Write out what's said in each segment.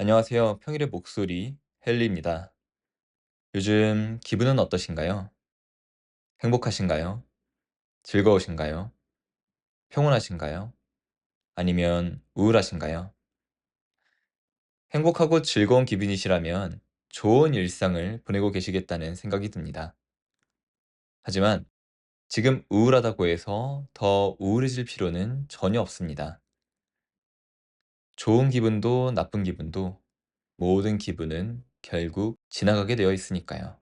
안녕하세요. 평일의 목소리 헨리입니다. 요즘 기분은 어떠신가요? 행복하신가요? 즐거우신가요? 평온하신가요? 아니면 우울하신가요? 행복하고 즐거운 기분이시라면 좋은 일상을 보내고 계시겠다는 생각이 듭니다. 하지만 지금 우울하다고 해서 더 우울해질 필요는 전혀 없습니다. 좋은 기분도 나쁜 기분도 모든 기분은 결국 지나가게 되어 있으니까요.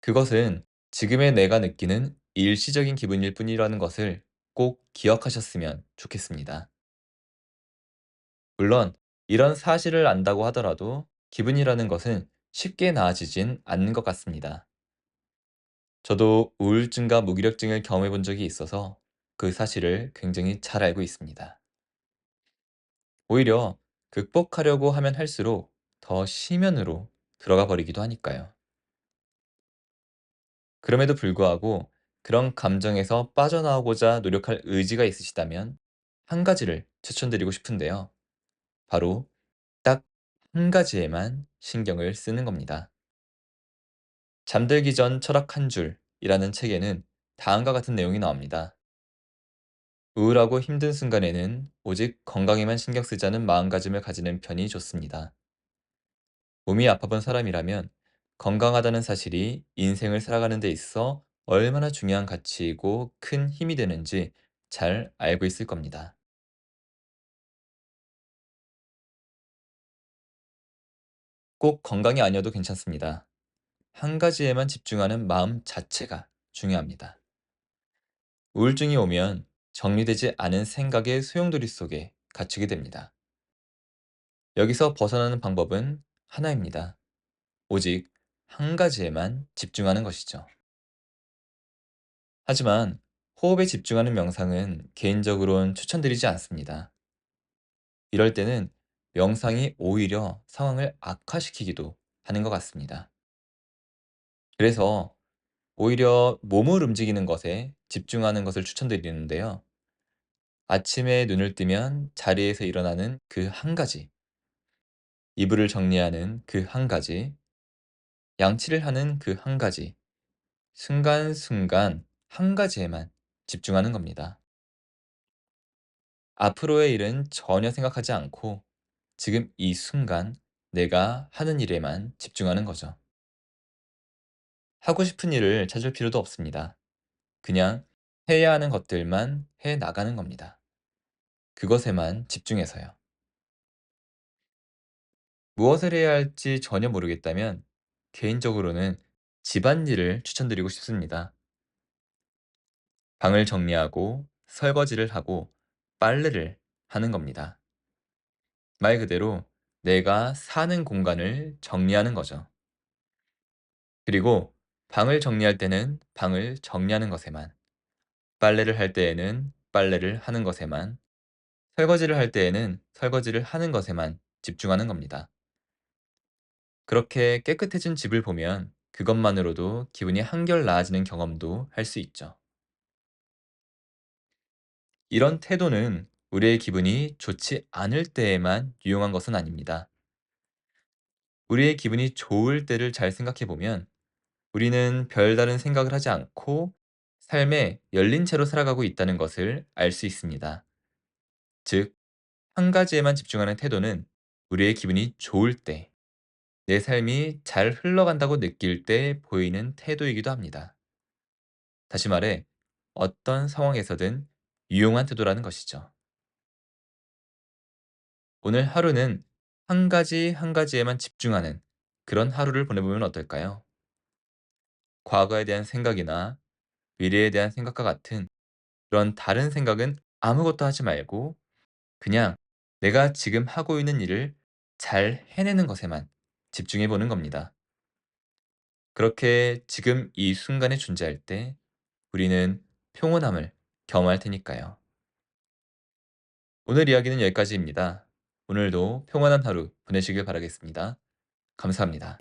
그것은 지금의 내가 느끼는 일시적인 기분일 뿐이라는 것을 꼭 기억하셨으면 좋겠습니다. 물론, 이런 사실을 안다고 하더라도 기분이라는 것은 쉽게 나아지진 않는 것 같습니다. 저도 우울증과 무기력증을 경험해 본 적이 있어서 그 사실을 굉장히 잘 알고 있습니다. 오히려 극복하려고 하면 할수록 더 심연으로 들어가 버리기도 하니까요. 그럼에도 불구하고 그런 감정에서 빠져나오고자 노력할 의지가 있으시다면 한 가지를 추천드리고 싶은데요. 바로 딱 한 가지에만 신경을 쓰는 겁니다. 잠들기 전 철학 한 줄이라는 책에는 다음과 같은 내용이 나옵니다. 우울하고 힘든 순간에는 오직 건강에만 신경 쓰자는 마음가짐을 가지는 편이 좋습니다. 몸이 아파본 사람이라면 건강하다는 사실이 인생을 살아가는 데 있어 얼마나 중요한 가치이고 큰 힘이 되는지 잘 알고 있을 겁니다. 꼭 건강이 아니어도 괜찮습니다. 한 가지에만 집중하는 마음 자체가 중요합니다. 우울증이 오면 정리되지 않은 생각의 소용돌이 속에 갇히게 됩니다. 여기서 벗어나는 방법은 하나입니다. 오직 한 가지에만 집중하는 것이죠. 하지만 호흡에 집중하는 명상은 개인적으론 추천드리지 않습니다. 이럴 때는 명상이 오히려 상황을 악화시키기도 하는 것 같습니다. 그래서 오히려 몸을 움직이는 것에 집중하는 것을 추천드리는데요. 아침에 눈을 뜨면 자리에서 일어나는 그 한 가지, 이불을 정리하는 그 한 가지, 양치를 하는 그 한 가지, 순간순간 한 가지에만 집중하는 겁니다. 앞으로의 일은 전혀 생각하지 않고 지금 이 순간 내가 하는 일에만 집중하는 거죠. 하고 싶은 일을 찾을 필요도 없습니다. 그냥 해야 하는 것들만 해 나가는 겁니다. 그것에만 집중해서요. 무엇을 해야 할지 전혀 모르겠다면 개인적으로는 집안일을 추천드리고 싶습니다. 방을 정리하고 설거지를 하고 빨래를 하는 겁니다. 말 그대로 내가 사는 공간을 정리하는 거죠. 그리고 방을 정리할 때는 방을 정리하는 것에만, 빨래를 할 때에는 빨래를 하는 것에만, 설거지를 할 때에는 설거지를 하는 것에만 집중하는 겁니다. 그렇게 깨끗해진 집을 보면 그것만으로도 기분이 한결 나아지는 경험도 할 수 있죠. 이런 태도는 우리의 기분이 좋지 않을 때에만 유용한 것은 아닙니다. 우리의 기분이 좋을 때를 잘 생각해 보면 우리는 별다른 생각을 하지 않고 삶에 열린 채로 살아가고 있다는 것을 알 수 있습니다. 즉, 한 가지에만 집중하는 태도는 우리의 기분이 좋을 때, 내 삶이 잘 흘러간다고 느낄 때 보이는 태도이기도 합니다. 다시 말해, 어떤 상황에서든 유용한 태도라는 것이죠. 오늘 하루는 한 가지 한 가지에만 집중하는 그런 하루를 보내보면 어떨까요? 과거에 대한 생각이나 미래에 대한 생각과 같은 그런 다른 생각은 아무것도 하지 말고 그냥 내가 지금 하고 있는 일을 잘 해내는 것에만 집중해 보는 겁니다. 그렇게 지금 이 순간에 존재할 때 우리는 평온함을 경험할 테니까요. 오늘 이야기는 여기까지입니다. 오늘도 평온한 하루 보내시길 바라겠습니다. 감사합니다.